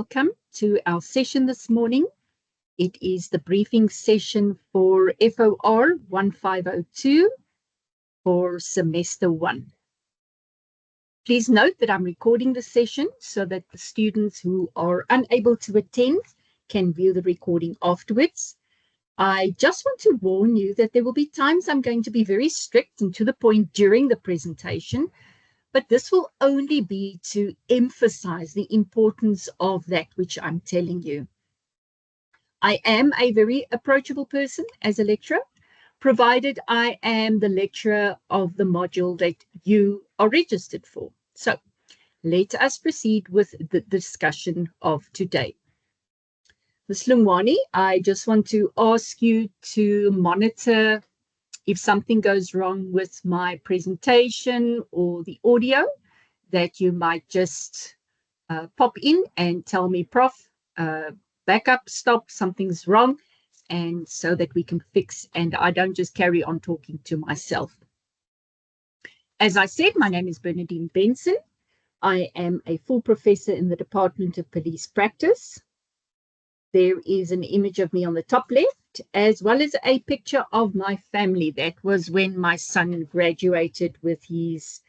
welcome to our session this morning. It is the briefing session for FOR 1502 for semester 1. Please note that I'm recording the session so that the students who are unable to attend can view the recording afterwards. I just want to warn you that there will be times I'm going to be very strict and to the point during the presentation, but this will only be to emphasize the importance of that which I'm telling you. I am a very approachable person as a lecturer, provided I am the lecturer of the module that you are registered for. So let us proceed with the discussion of today. Ms. Lungwani, I just want to ask you to monitor if something goes wrong with my presentation or the audio, that you might just pop in and tell me, Prof, back up, stop, something's wrong, and so that we can fix and I don't just carry on talking to myself. As I said, my name is Bernadine Benson. I am a full professor in the Department of Police Practice. There is an image of me on the top left, as well as a picture of my family. That was when my son graduated with his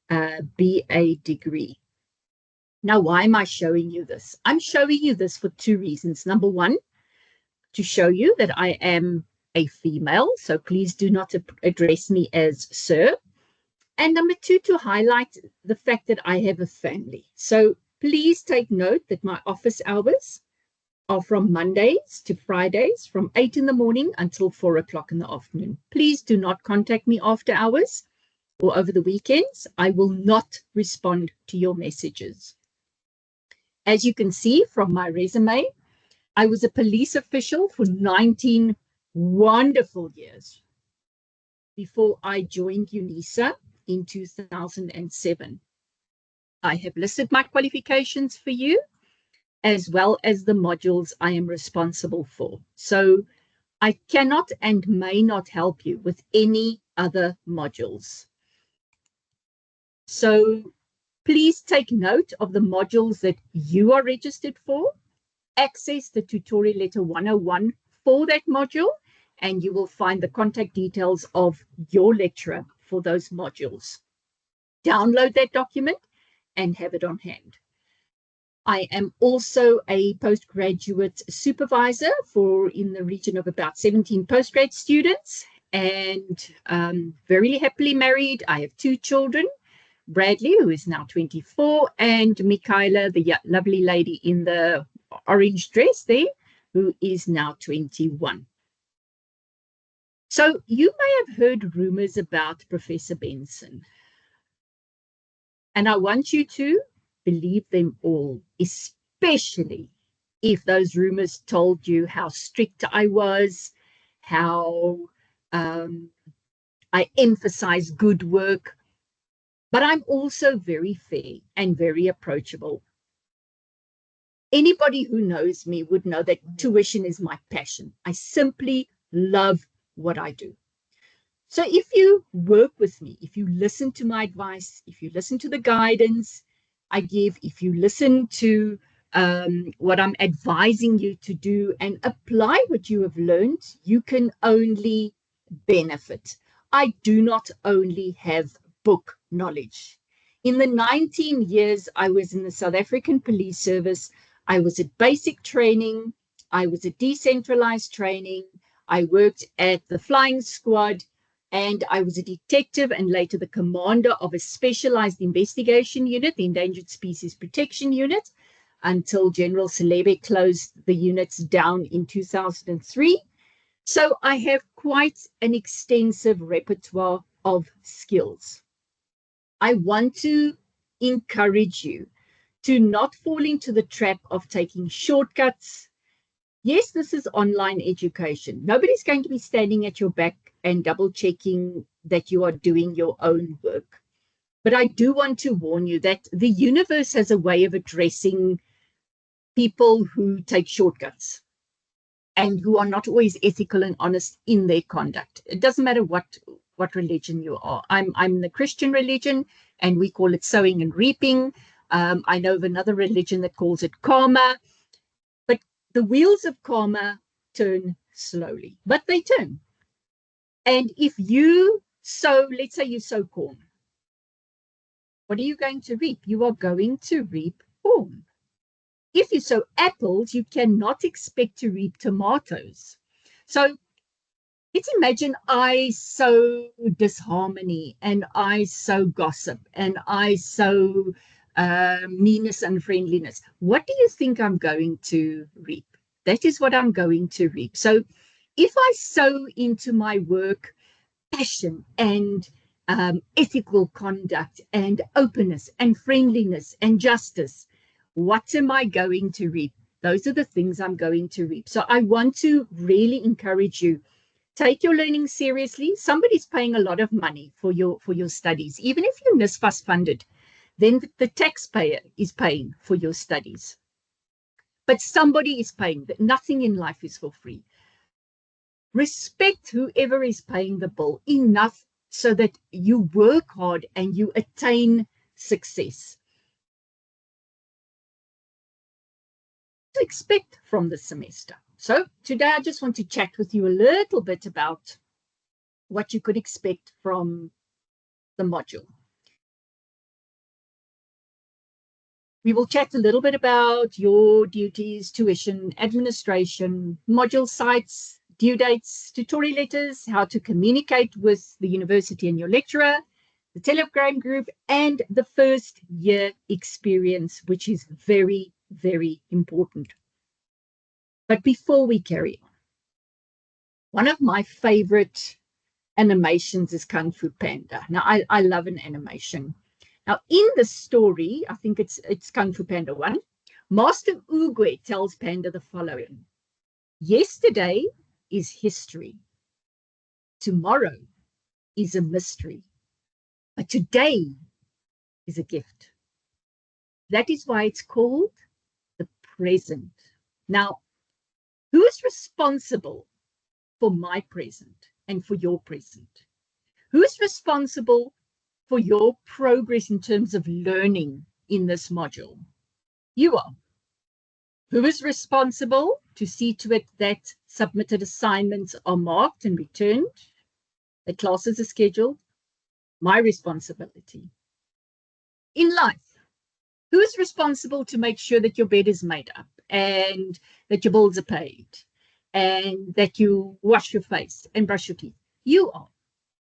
BA degree. Now, why am I showing you this? I'm showing you this for two reasons. Number one, to show you that I am a female, so please do not address me as sir. And number two, to highlight the fact that I have a family. So please take note that my office hours are from Mondays to Fridays from 8 in the morning until 4 o'clock in the afternoon. Please do not contact me after hours or over the weekends. I will not respond to your messages. As you can see from my resume, I was a police official for 19 wonderful years before I joined UNISA in 2007. I have listed my qualifications for you, as well as the modules I am responsible for. So I cannot and may not help you with any other modules. So please take note of the modules that you are registered for. Access the tutorial letter 101 for that module, and you will find the contact details of your lecturer for those modules. Download that document and have it on hand. I am also a postgraduate supervisor for in the region of about 17 postgrad students, and very happily married. I have two children, Bradley, who is now 24, and Michaela, the lovely lady in the orange dress there, who is now 21. So you may have heard rumors about Professor Benson, and I want you to believe them all, especially if those rumors told you how strict I was, how I emphasize good work, but I'm also very fair and very approachable. Anybody who knows me would know that tuition is my passion. I simply love what I do. So if you work with me, if you listen to my advice, if you listen to the guidance I give, if you listen to what I'm advising you to do and apply what you have learned, you can only benefit. I do not only have book knowledge. In the 19 years I was in the South African Police Service, I was at basic training, I was at decentralized training, I worked at the flying squad, and I was a detective and later the commander of a specialized investigation unit, the Endangered Species Protection Unit, until General Selebe closed the units down in 2003. So I have quite an extensive repertoire of skills. I want to encourage you to not fall into the trap of taking shortcuts. Yes, this is online education. Nobody's going to be standing at your back and double checking that you are doing your own work. But I do want to warn you that the universe has a way of addressing people who take shortcuts and who are not always ethical and honest in their conduct. It doesn't matter what religion you are. I'm the Christian religion, and we call it sowing and reaping. I know of another religion that calls it karma, but the wheels of karma turn slowly, but they turn. And if you sow, let's say you sow corn, what are you going to reap? You are going to reap corn. If you sow apples, you cannot expect to reap tomatoes. So let's imagine I sow disharmony and I sow gossip and I sow meanness and friendliness. What do you think I'm going to reap? That is what I'm going to reap. So if I sow into my work passion and ethical conduct and openness and friendliness and justice, what am I going to reap? Those are the things I'm going to reap. So I want to really encourage you. Take your learning seriously. Somebody's paying a lot of money for your studies. Even if you're NSFAS funded, then the taxpayer is paying for your studies. But somebody is paying. That nothing in life is for free. Respect whoever is paying the bill enough so that you work hard and you attain success. To expect from the semester. So today I just want to chat with you a little bit about what you could expect from the module. We will chat a little bit about your duties, tuition, administration, module sites, due dates, tutorial letters, how to communicate with the university and your lecturer, the Telegram group, and the first year experience, which is very, very important. But before we carry on, one of my favorite animations is Kung Fu Panda. Now, I love an animation. Now, in the story, I think it's Kung Fu Panda 1, Master Oogway tells Panda the following. Yesterday is history. Tomorrow is a mystery. But today is a gift. That is why it's called the present. Now, who is responsible for my present and for your present? Who is responsible for your progress in terms of learning in this module? You are. Who is responsible to see to it that submitted assignments are marked and returned, that classes are scheduled? My responsibility. In life, who is responsible to make sure that your bed is made up and that your bills are paid and that you wash your face and brush your teeth? You are.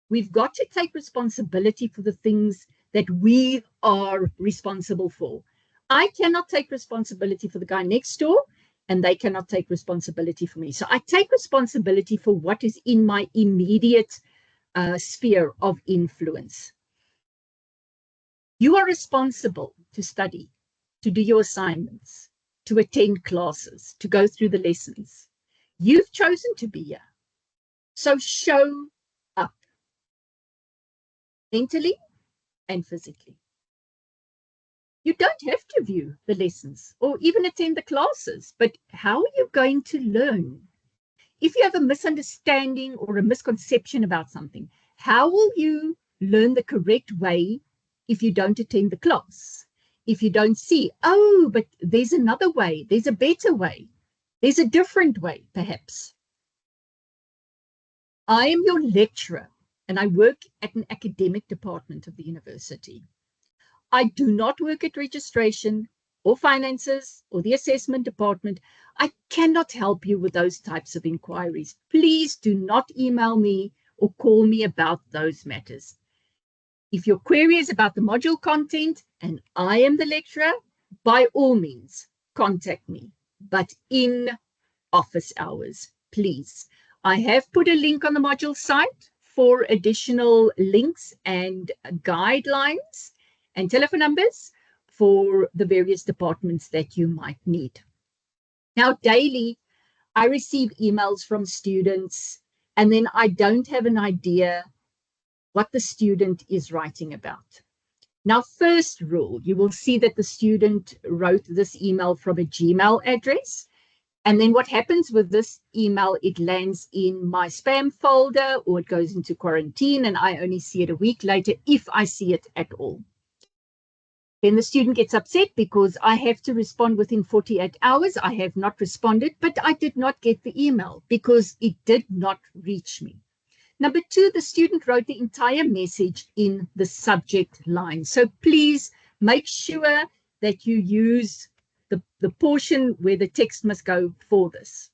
We've got to take responsibility for the things that we are responsible for. I cannot take responsibility for the guy next door, and they cannot take responsibility for me. So I take responsibility for what is in my immediate sphere of influence. You are responsible to study, to do your assignments, to attend classes, to go through the lessons. You've chosen to be here. So show up mentally and physically. You don't have to view the lessons or even attend the classes, but how are you going to learn? If you have a misunderstanding or a misconception about something, how will you learn the correct way if you don't attend the class? If you don't see, oh, but there's another way, there's a better way, there's a different way, perhaps. I am your lecturer, and I work at an academic department of the university. I do not work at registration or finances or the assessment department. I cannot help you with those types of inquiries. Please do not email me or call me about those matters. If your query is about the module content and I am the lecturer, by all means, contact me, but in office hours, please. I have put a link on the module site for additional links and guidelines and telephone numbers for the various departments that you might need. Now, daily, I receive emails from students, and then I don't have an idea what the student is writing about. Now, first rule, you will see that the student wrote this email from a Gmail address. And then what happens with this email, it lands in my spam folder or it goes into quarantine, and I only see it a week later if I see it at all. Then the student gets upset because I have to respond within 48 hours. I have not responded, but I did not get the email because it did not reach me. Number two, the student wrote the entire message in the subject line. So please make sure that you use the portion where the text must go for this.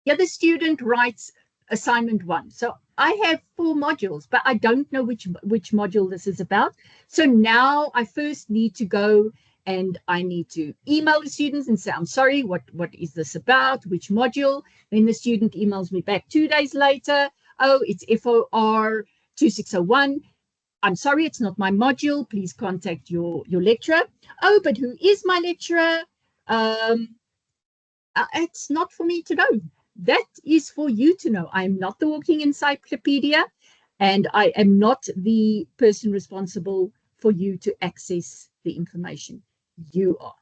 The other student writes assignment 1. So I have 4 modules, but I don't know which module this is about. So now I first need to go and I need to email the students and say, I'm sorry, what is this about? Which module? Then the student emails me back 2 days later. Oh, it's FOR 2601. I'm sorry, it's not my module. Please contact your lecturer. Oh, but who is my lecturer? It's not for me to know. That is for you to know. I'm not the walking encyclopedia, and I am not the person responsible for you to access the information. You are.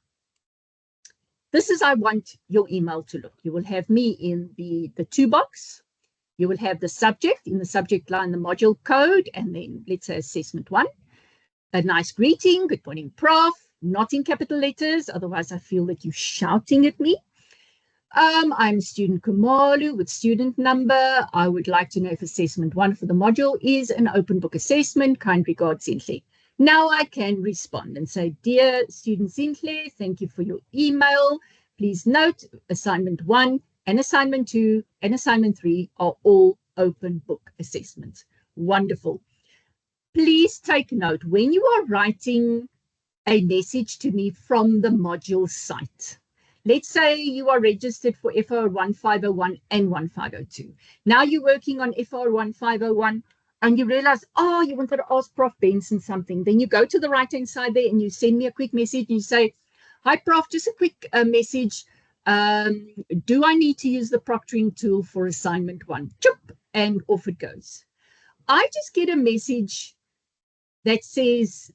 This is, I want your email to look. You will have me in the to box. You will have the subject, in the subject line, the module code, and then let's say assessment 1. A nice greeting, good morning, Prof, not in capital letters, otherwise I feel that you're shouting at me. I'm student Kumalu with student number. I would like to know if assessment 1 for the module is an open book assessment. Kind regards, Zintle. Now I can respond and say, dear student Zintle, thank you for your email. Please note assignment 1 and assignment 2 and assignment 3 are all open book assessments. Wonderful. Please take note when you are writing a message to me from the module site. Let's say you are registered for FOR 1501 and 1502. Now you're working on FOR 1501 and you realize, oh, you wanted to ask Prof. Benson something. Then you go to the right-hand side there and you send me a quick message and you say, hi, Prof, just a quick message. Do I need to use the proctoring tool for assignment 1? Choop, and off it goes. I just get a message that says,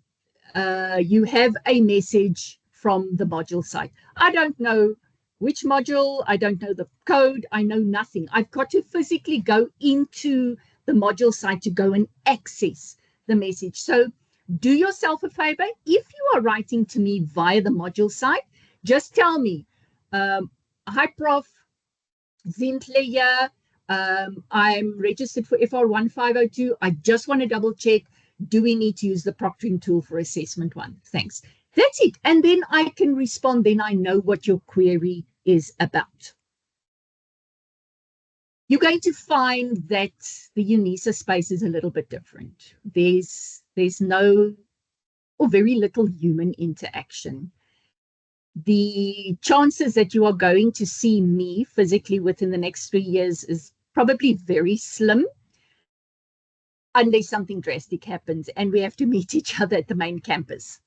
you have a message from the module site. I don't know which module, I don't know the code, I know nothing. I've got to physically go into the module site to go and access the message. So do yourself a favor. If you are writing to me via the module site, just tell me, hi, Prof. Zintle here. I'm registered for FOR 1502. I just want to double check. Do we need to use the proctoring tool for assessment 1? Thanks. That's it. And then I can respond. Then I know what your query is about. You're going to find that the UNISA space is a little bit different. There's no or very little human interaction. The chances that you are going to see me physically within the next 3 years is probably very slim, unless something drastic happens and we have to meet each other at the main campus.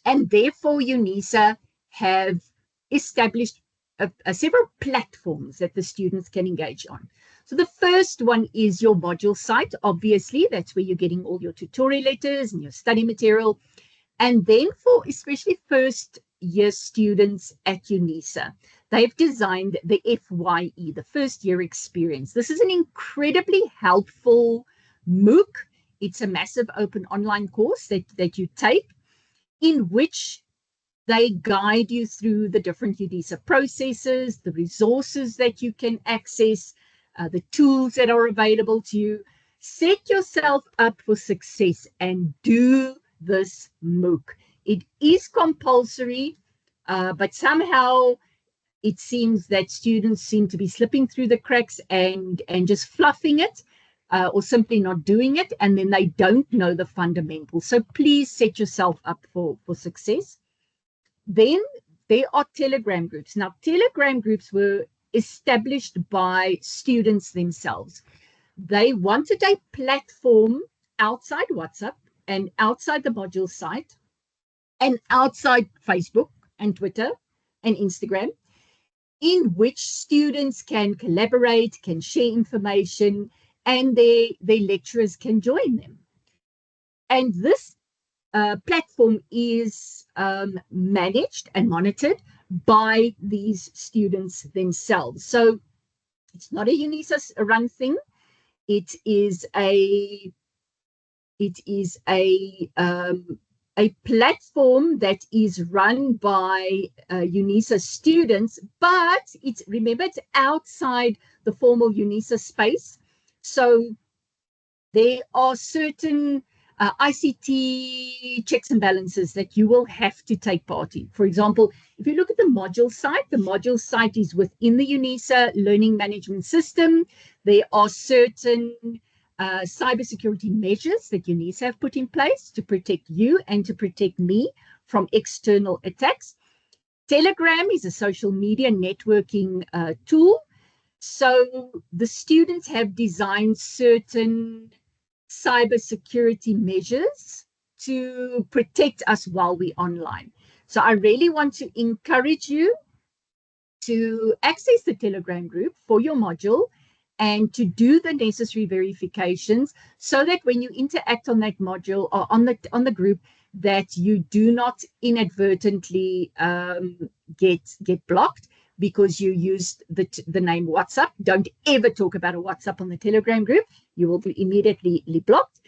And therefore, UNISA have established several platforms that the students can engage on. So the first one is your module site. Obviously, that's where you're getting all your tutorial letters and your study material. And then for especially first year students at UNISA, they've designed the FYE, the first year experience. This is an incredibly helpful MOOC. It's a massive open online course that you take, in which they guide you through the different UNISA processes, the resources that you can access, the tools that are available to you. Set yourself up for success and do this MOOC. It is compulsory, but somehow it seems that students seem to be slipping through the cracks and just fluffing it, or simply not doing it, and then they don't know the fundamentals. So please set yourself up for success. Then there are Telegram groups. Now, Telegram groups were established by students themselves. They wanted a platform outside WhatsApp and outside the module site and outside Facebook and Twitter and Instagram, in which students can collaborate, can share information, and their lecturers can join them. And this platform is managed and monitored by these students themselves. So it's not a UNISA run thing. It is a a platform that is run by UNISA students, but remember, it's outside the formal UNISA space. So there are certain ICT checks and balances that you will have to take part in. For example, if you look at the module site is within the UNISA learning management system. There are certain cybersecurity measures that UNISA have put in place to protect you and to protect me from external attacks. Telegram is a social media networking tool. So the students have designed certain cybersecurity measures to protect us while we're online. So I really want to encourage you to access the Telegram group for your module and to do the necessary verifications so that when you interact on that module or on the group, that you do not inadvertently get blocked because you used the name WhatsApp. Don't ever talk about a WhatsApp on the Telegram group. You will be immediately blocked.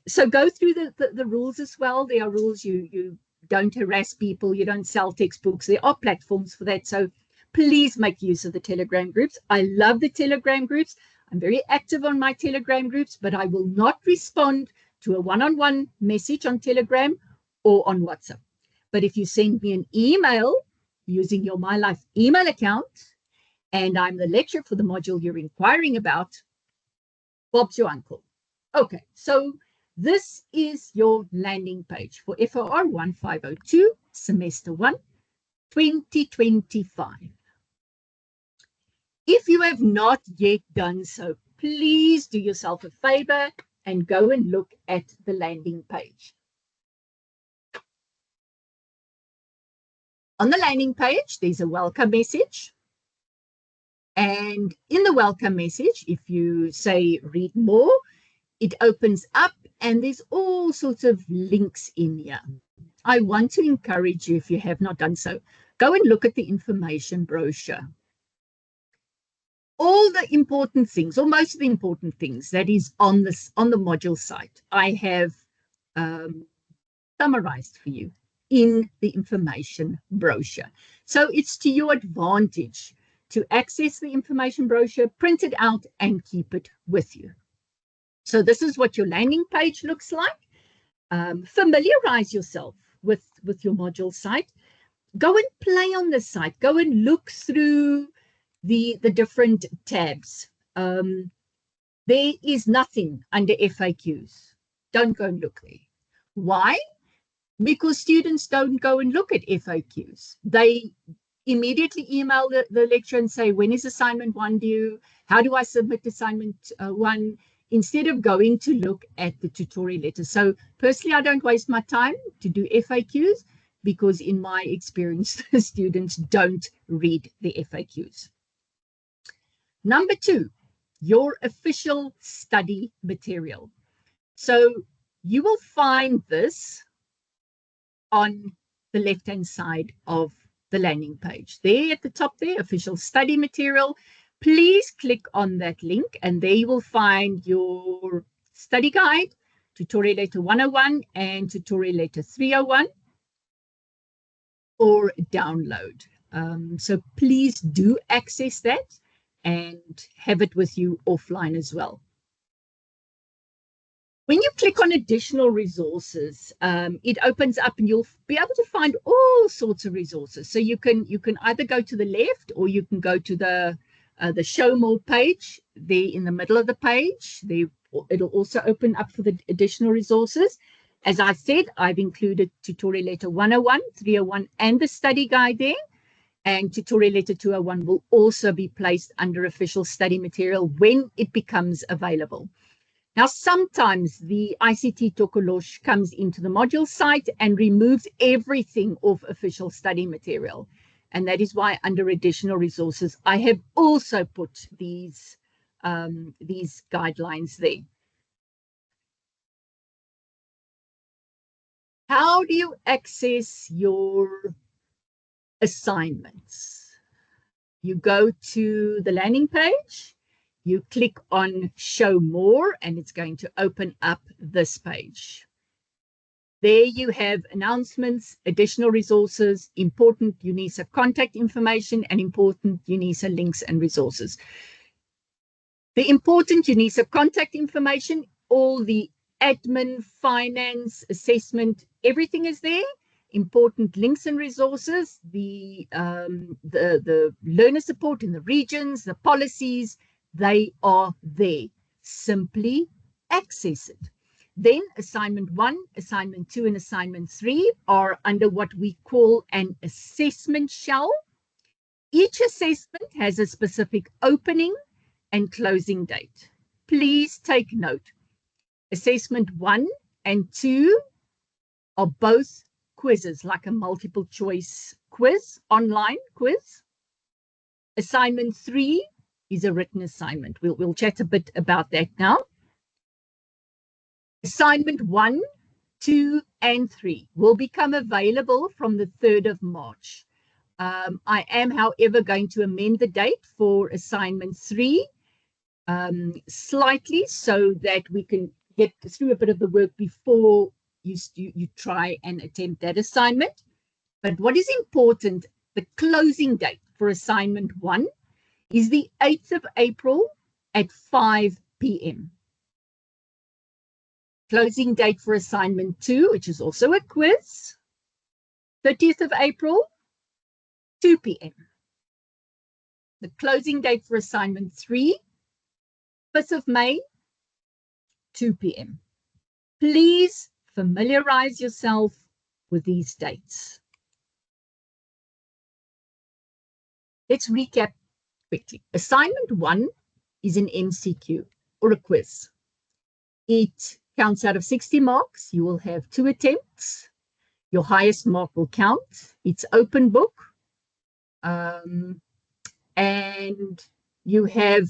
So go through the rules as well. There are rules. You don't harass people. You don't sell textbooks. There are platforms for that. So please make use of the Telegram groups. I love the Telegram groups. I'm very active on my Telegram groups, but I will not respond to a one-on-one message on Telegram or on WhatsApp. But if you send me an email using your My Life email account, and I'm the lecturer for the module you're inquiring about, Bob's your uncle. Okay, so this is your landing page for FOR 1502, Semester 1, 2025. If you have not yet done so, please do yourself a favor and go and look at the landing page. On the landing page, there's a welcome message. And in the welcome message, if you say read more, it opens up and there's all sorts of links in here. I want to encourage you, if you have not done so, go and look at the information brochure. All the important things, or most of the important things that is on the module site, I have summarized for you in the information brochure. So it's to your advantage to access the information brochure, print it out, and keep it with you. So this is what your landing page looks like. Familiarize yourself with your module site. Go and play on the site. Go and look through the different tabs. There is nothing under FAQs. Don't go and look there. Why? Because students don't go and look at FAQs. They immediately email the lecturer and say, when is assignment 1 due? How do I submit assignment 1? Instead of going to look at the tutorial letter. So personally, I don't waste my time to do FAQs because in my experience, the students don't read the FAQs. Number 2, your official study material. So you will find this on the left-hand side of the landing page. There at the top there, official study material. Please click on that link and there you will find your study guide, tutorial letter 101 and tutorial letter 301, or download. So please do access that and have it with you offline as well. When you click on additional resources, it opens up and you'll be able to find all sorts of resources. So you can either go to the left or you can go to the show more page there in the middle of the page. It'll also open up for the additional resources. As I said, I've included tutorial letter 101, 301, and the study guide there. And tutorial letter 201 will also be placed under official study material when it becomes available. Now, sometimes the ICT Tokolosh comes into the module site and removes everything off official study material. And that is why under additional resources, I have also put these guidelines there. How do you access your assignments? You go to the landing page, you click on show more, and it's going to open up this page. There you have announcements, additional resources, important UNISA contact information, and important UNISA links and resources. The important UNISA contact information, all the admin, finance, assessment, everything is there. Important links and resources, the learner support in the regions, the policies, they are there. Simply access it. Then assignment 1, assignment 2, and assignment 3 are under what we call an assessment shell. Each assessment has a specific opening and closing date. Please take note. Assessment 1 and 2 are both quizzes, like a multiple choice quiz, online quiz. Assignment 3 is a written assignment. We'll chat a bit about that now. Assignment 1, 2, and 3 will become available from the 3rd of March. I am, however, going to amend the date for assignment 3 slightly so that we can get through a bit of the work before you try and attempt that assignment. But what is important, the closing date for assignment 1 is the 8th of April at 5 p.m. Closing date for assignment 2, which is also a quiz, 30th of April, 2 p.m. The closing date for assignment 3, 5th of May, 2 p.m. Please familiarize yourself with these dates. Let's recap quickly. Assignment 1 is an MCQ or a quiz. It counts out of 60 marks. You will have 2 attempts. Your highest mark will count. It's open book. And you have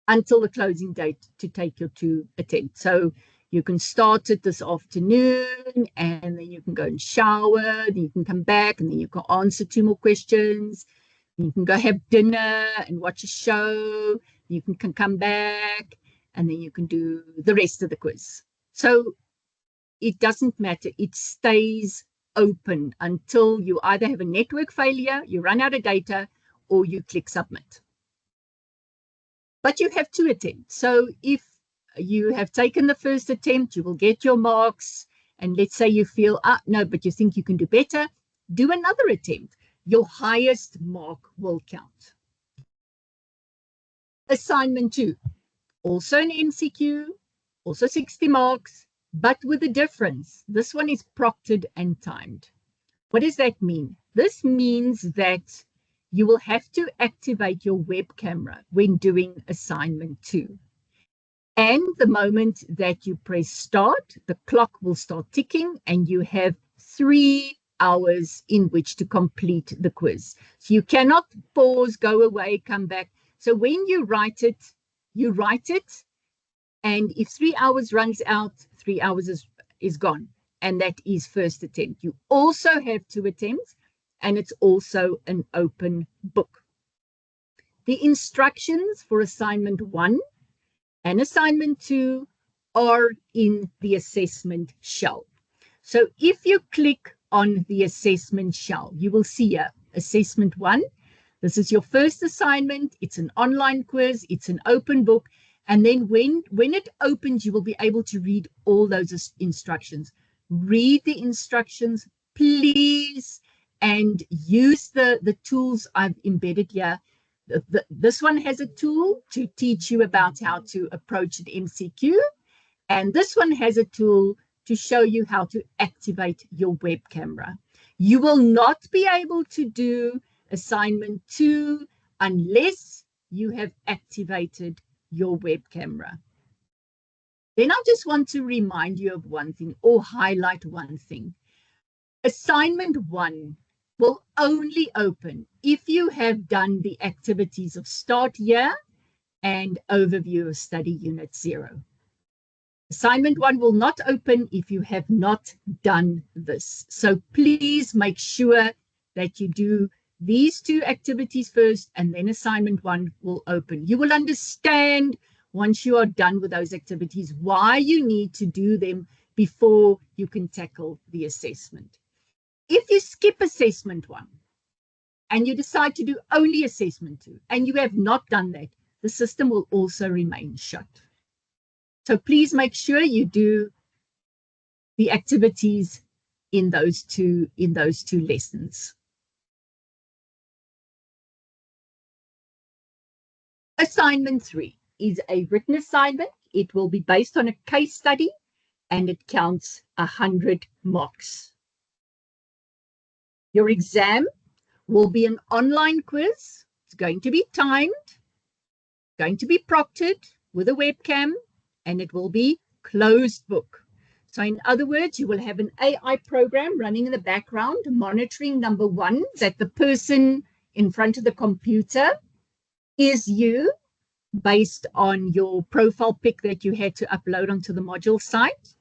until the closing date to take your 2 attempts. So you can start it this afternoon, and then you can go and shower, then you can come back, and then you can answer 2 more questions. You can go have dinner and watch a show. You can come back, and then you can do the rest of the quiz. So it doesn't matter. It stays open until you either have a network failure, you run out of data, or you click submit. But you have 2 attempts. So if you have taken the first attempt, you will get your marks. And let's say you feel, no, but you think you can do better, do another attempt. Your highest mark will count. Assignment 2, also an MCQ, also 60 marks, but with a difference. This one is proctored and timed. What does that mean? This means that you will have to activate your web camera when doing assignment 2. And the moment that you press start, the clock will start ticking, and you have 3 hours in which to complete the quiz. So you cannot pause, go away, come back. So when you write it, and if 3 hours runs out, 3 hours is gone. And that is first attempt. You also have 2 attempts, and it's also an open book. The instructions for assignment 1 and assignment 2 are in the assessment shell. So if you click on the assessment shell, you will see here, assessment 1. This is your first assignment. It's an online quiz. It's an open book. And then when it opens, you will be able to read all those instructions. Read the instructions, please, and use the tools I've embedded here. This one has a tool to teach you about how to approach an MCQ. And this one has a tool to show you how to activate your web camera. You will not be able to do assignment 2 unless you have activated your web camera. Then I just want to remind you of one thing, or highlight one thing. Assignment 1 will only open if you have done the activities of start year and overview of study unit 0. Assignment 1 will not open if you have not done this. So please make sure that you do these 2 activities first, and then assignment 1 will open. You will understand once you are done with those activities why you need to do them before you can tackle the assessment. If you skip assessment 1 and you decide to do only assessment 2 and you have not done that, the system will also remain shut. So please make sure you do the activities in those two lessons. Assignment 3 is a written assignment. It will be based on a case study and it counts 100 marks. Your exam will be an online quiz. It's going to be timed, going to be proctored with a webcam, and it will be closed book. So in other words, you will have an AI program running in the background, monitoring, number 1, that the person in front of the computer is you, based on your profile pic that you had to upload onto the module site.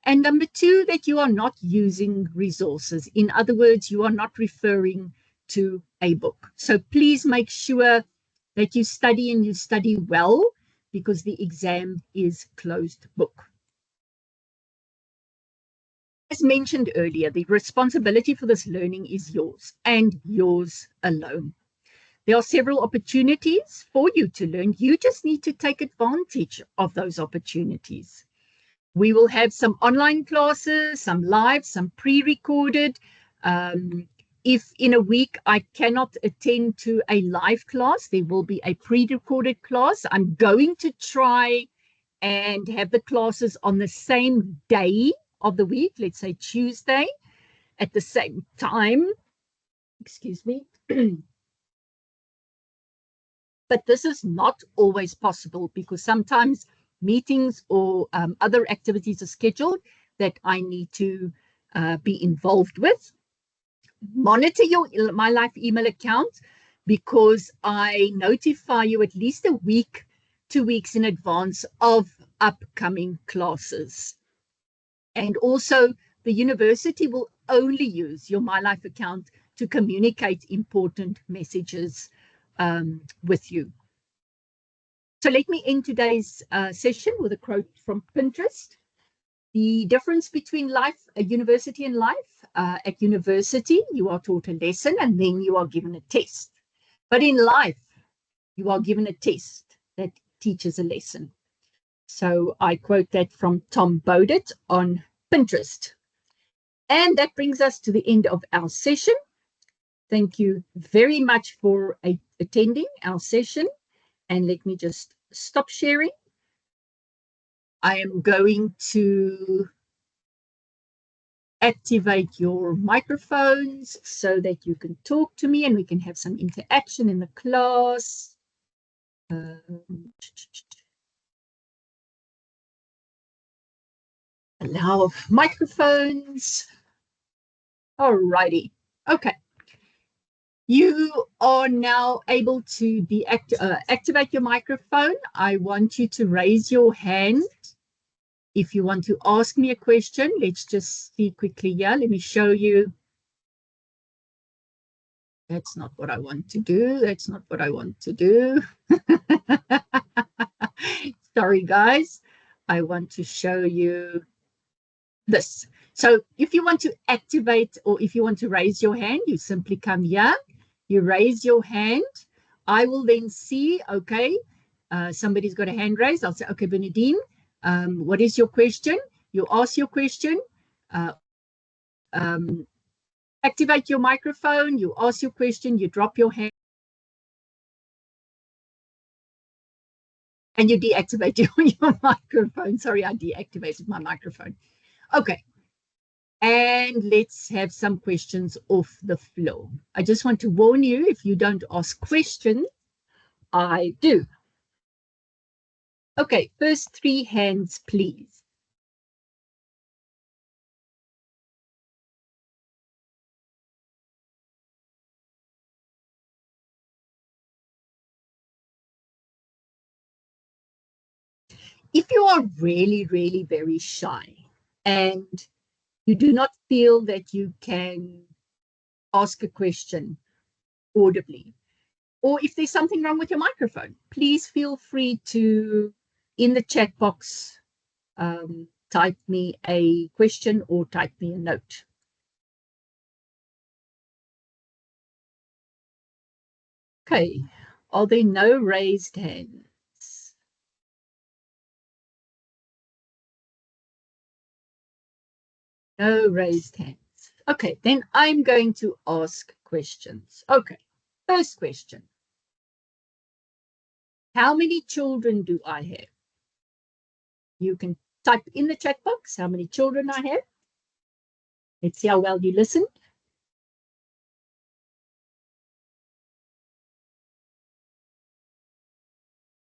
And number 2, that you are not using resources. In other words, you are not referring to a book. So please make sure that you study and you study well, because the exam is closed book. As mentioned earlier, the responsibility for this learning is yours and yours alone. There are several opportunities for you to learn. You just need to take advantage of those opportunities. We will have some online classes, some live, some pre-recorded. If in a week I cannot attend to a live class, there will be a pre-recorded class. I'm going to try and have the classes on the same day of the week, let's say Tuesday, at the same time. Excuse me. But this is not always possible because sometimes meetings or other activities are scheduled that I need to be involved with. Monitor your My Life email account, because I notify you at least a week, 2 weeks in advance of upcoming classes. And also, the university will only use your My Life account to communicate important messages with you. So let me end today's session with a quote from Pinterest. The difference between university and life. At university, you are taught a lesson and then you are given a test. But in life, you are given a test that teaches a lesson. So I quote that from Tom Bowdett on Pinterest. And that brings us to the end of our session. Thank you very much for attending our session. And let me just stop sharing. I am going to activate your microphones so that you can talk to me and we can have some interaction in the class. Allow microphones. All righty. Okay. You are now able to activate your microphone. I want you to raise your hand if you want to ask me a question. Let's just see quickly here. Let me show you. That's not what I want to do. That's not what I want to do. Sorry, guys. I want to show you this. So if you want to activate or if you want to raise your hand, you simply come here. You raise your hand. I will then see, okay, somebody's got a hand raised. I'll say, okay, Bernadine, what is your question? You ask your question. Activate your microphone. You ask your question. You drop your hand. And you deactivate your microphone. Sorry, I deactivated my microphone. Okay. And let's have some questions off the floor. I just want to warn you, if you don't ask questions, I do. Okay, first 3 hands, please. If you are really, really very shy and you do not feel that you can ask a question audibly, or if there's something wrong with your microphone, please feel free to, in the chat box, type me a question or type me a note. Okay, are there no raised hands? No raised hands. Okay, then I'm going to ask questions. Okay, first question. How many children do I have? You can type in the chat box how many children I have. Let's see how well you listened.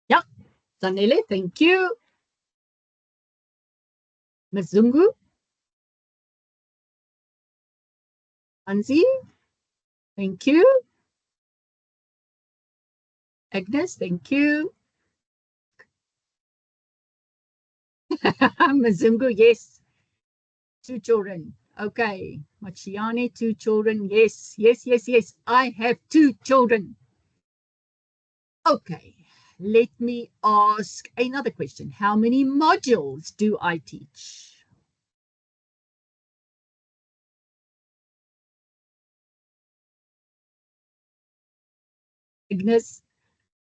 Yeah, Zanele, thank you. Mzungu. Anzi, thank you. Agnes, thank you. Mzungu, yes. 2 children. Okay. Machiane, 2 children. Yes, yes, yes, yes. I have 2 children. Okay. Let me ask another question. How many modules do I teach? Agnes,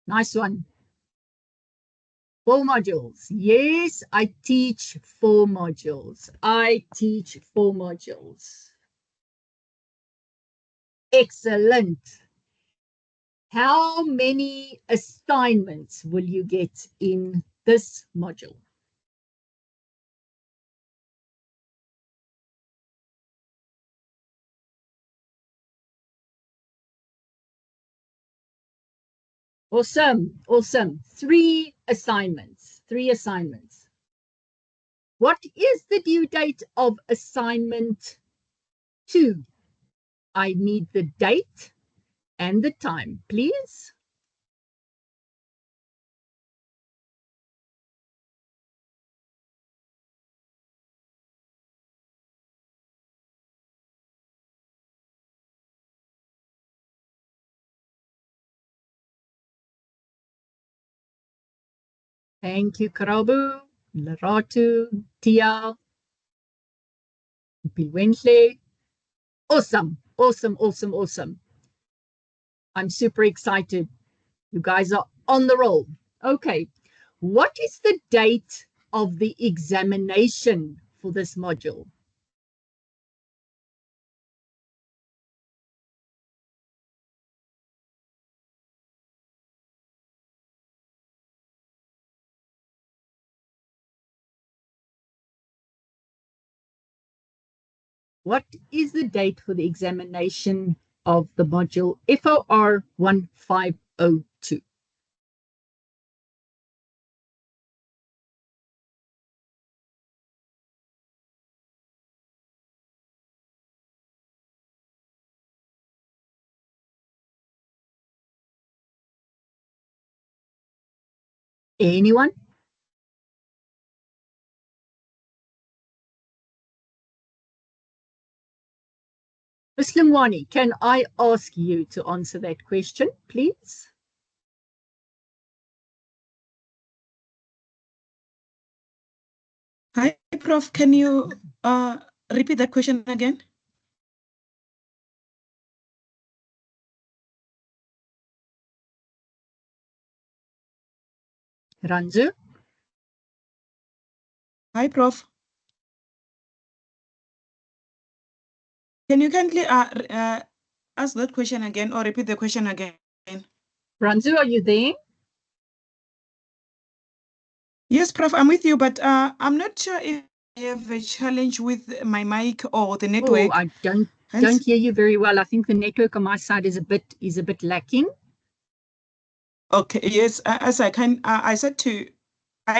nice one. 4 modules. Yes, I teach 4 modules. I teach 4 modules. Excellent. How many assignments will you get in this module? Awesome, awesome. 3 assignments, 3 assignments. What is the due date of assignment 2? I need the date and the time, please. Thank you, Karabu, Laratu, Tia, Pilwentle. Awesome, awesome, awesome, awesome. I'm super excited. You guys are on the roll. Okay, what is the date of the examination for this module? What is the date for the examination of the module FOR 1502? Anyone? Ms. Lingwani, can I ask you to answer that question, please? Hi, Prof. Can you repeat that question again? Ranju? Hi, Prof. Can you kindly ask that question again or repeat the question again? Ranju, are you there? Yes, Prof, I'm with you, but I'm not sure if I have a challenge with my mic or the network. Oh, I don't hear you very well. I think the network on my side is a bit lacking. Okay, yes, I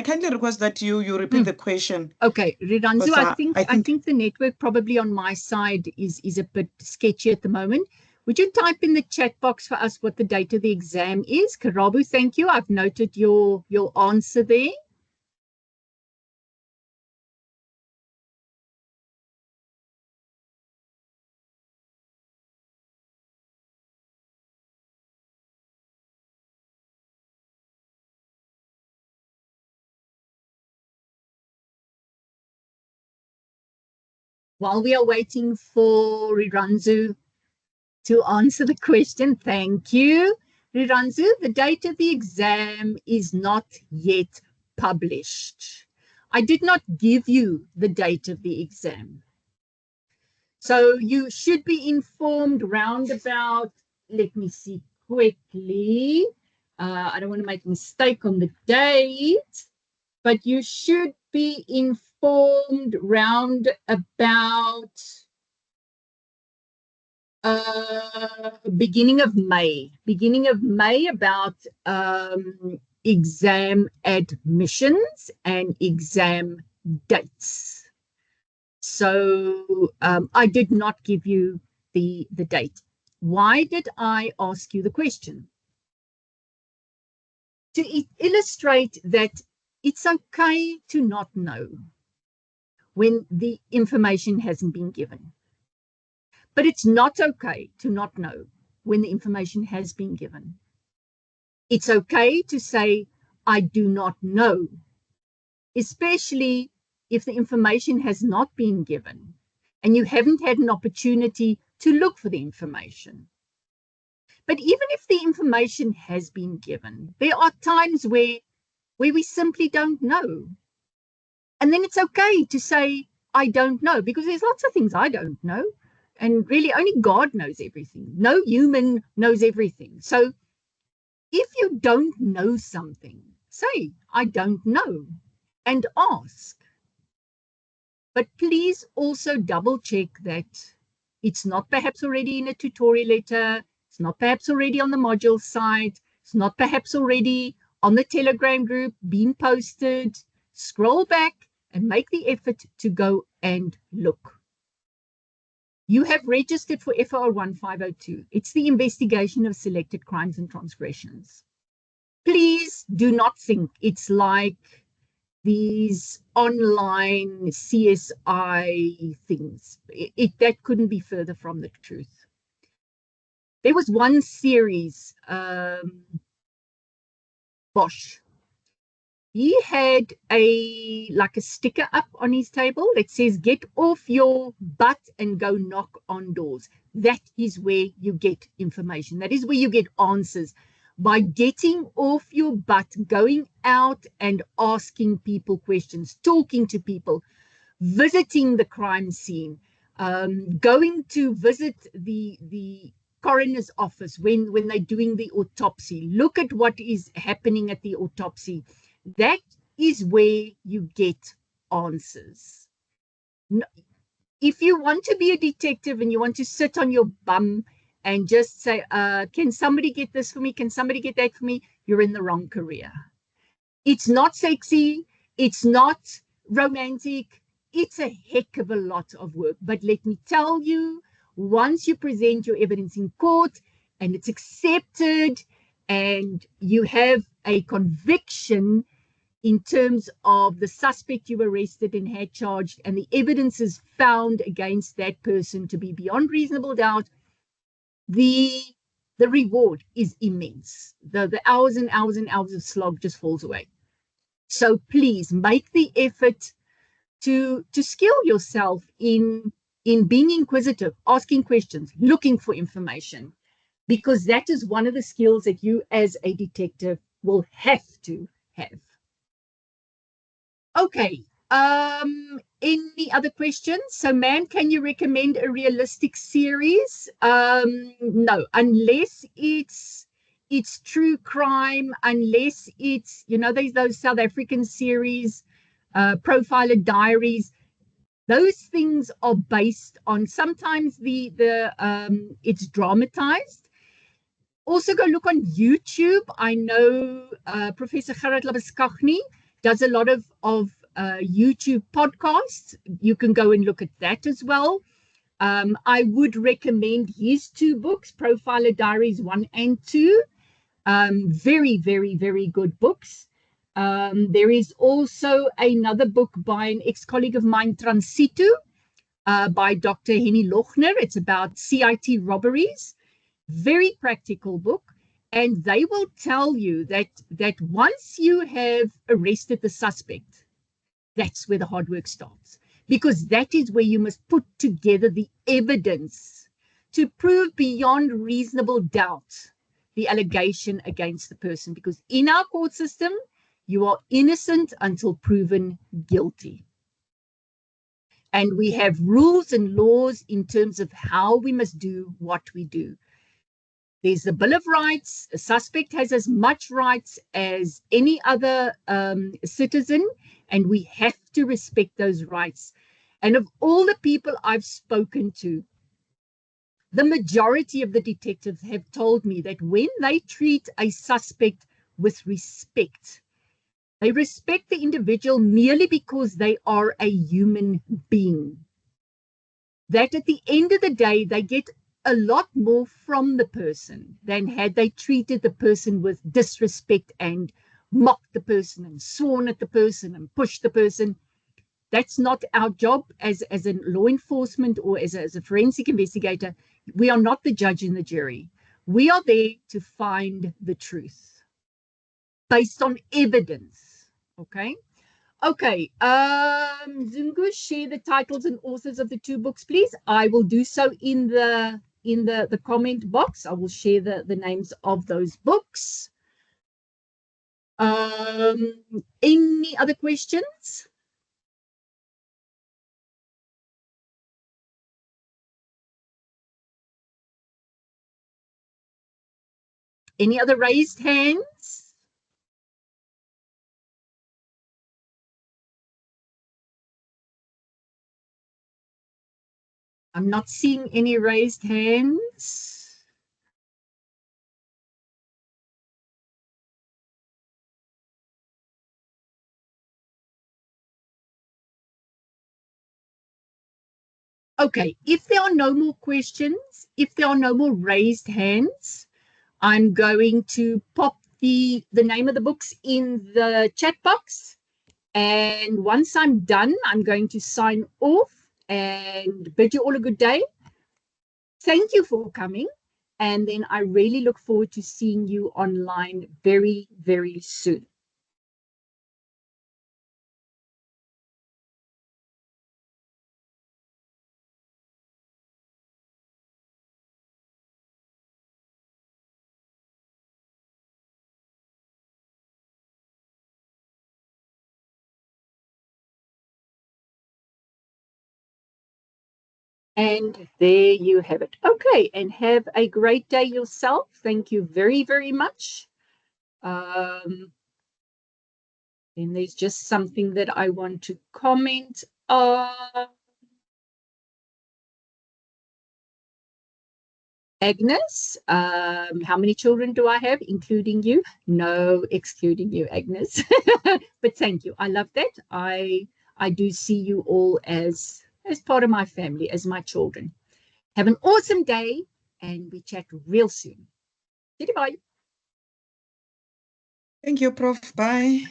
kindly request that you repeat the question. Okay, Riranzu, I think the network probably on my side is a bit sketchy at the moment. Would you type in the chat box for us what the date of the exam is? Karabu, thank you. I've noted your answer there. While we are waiting for Riranzu to answer the question, thank you, Riranzu. The date of the exam is not yet published. I did not give you the date of the exam. So you should be informed round about, let me see quickly. I don't want to make a mistake on the date, but you should be informed round about beginning of May about exam admissions and exam dates. So I did not give you the date. Why did I ask you the question? To illustrate that it's okay to not know when the information hasn't been given. But it's not okay to not know when the information has been given. It's okay to say, I do not know, especially if the information has not been given and you haven't had an opportunity to look for the information. But even if the information has been given, there are times where we simply don't know. And then it's okay to say, I don't know, because there's lots of things I don't know. And really, only God knows everything. No human knows everything. So if you don't know something, say, I don't know, and ask. But please also double check that it's not perhaps already in a tutorial letter. It's not perhaps already on the module site. It's not perhaps already on the Telegram group being posted. Scroll back and make the effort to go and look. You have registered for FOR1502. It's the investigation of selected crimes and transgressions. Please do not think it's like these online CSI things. That couldn't be further from the truth. There was one series, Bosch. He had like a sticker up on his table that says, get off your butt and go knock on doors. That is where you get information. That is where you get answers. By getting off your butt, going out and asking people questions, talking to people, visiting the crime scene, going to visit the coroner's office when they're doing the autopsy. Look at what is happening at the autopsy. That is where you get answers. If you want to be a detective and you want to sit on your bum and just say, can somebody get this for me? Can somebody get that for me? You're in the wrong career. It's not sexy. It's not romantic. It's a heck of a lot of work. But let me tell you, once you present your evidence in court and it's accepted and you have a conviction in terms of the suspect you arrested and had charged, and the evidence is found against that person to be beyond reasonable doubt, the reward is immense. The hours and hours and hours of slog just falls away. So please make the effort to skill yourself in being inquisitive, asking questions, looking for information, because that is one of the skills that you as a detective will have to have. Okay. Any other questions? So, ma'am, can you recommend a realistic series? No, unless it's true crime, unless it's, there's those South African series, Profiler Diaries. Those things are based on, sometimes it's dramatized. Also go look on YouTube. I know Professor Gerard Labeskagni does a lot of YouTube podcasts. You can go and look at that as well. I would recommend his two books, Profiler Diaries 1 and 2. Very, very, very good books. There is also another book by an ex-colleague of mine, Transitu, by Dr. Henny Lochner. It's about CIT robberies. Very practical book. And they will tell you that once you have arrested the suspect, that's where the hard work starts. because that is where you must put together the evidence to prove beyond reasonable doubt the allegation against the person, because in our court system, you are innocent until proven guilty. And we have rules and laws in terms of how we must do what we do. There's the Bill of Rights. A suspect has as much rights as any other citizen, and we have to respect those rights. And of all the people I've spoken to, the majority of the detectives have told me that when they treat a suspect with respect, they respect the individual merely because they are a human being. That at the end of the day, they get a lot more from the person than had they treated the person with disrespect and mocked the person and sworn at the person and pushed the person. That's not our job as a law enforcement or as a forensic investigator. We are not the judge and the jury. We are there to find the truth based on evidence. Okay. Okay. Zungu, share the titles and authors of the two books, please. I will do so in the comment box. I will share the names of those books. Any other questions? Any other raised hands? I'm not seeing any raised hands. Okay, if there are no more questions, if there are no more raised hands, I'm going to pop the name of the books in the chat box. And once I'm done, I'm going to sign off and bid you all a good day. Thank you for coming. And then I really look forward to seeing you online very, very soon. And there you have it. Okay, and have a great day yourself. Thank you very, very much. Then there's just something that I want to comment on. Agnes, how many children do I have, including you? No, excluding you, Agnes. But thank you. I love that. I do see you all as part of my family, as my children. Have an awesome day, and we chat real soon. Bye. Thank you, Prof. Bye.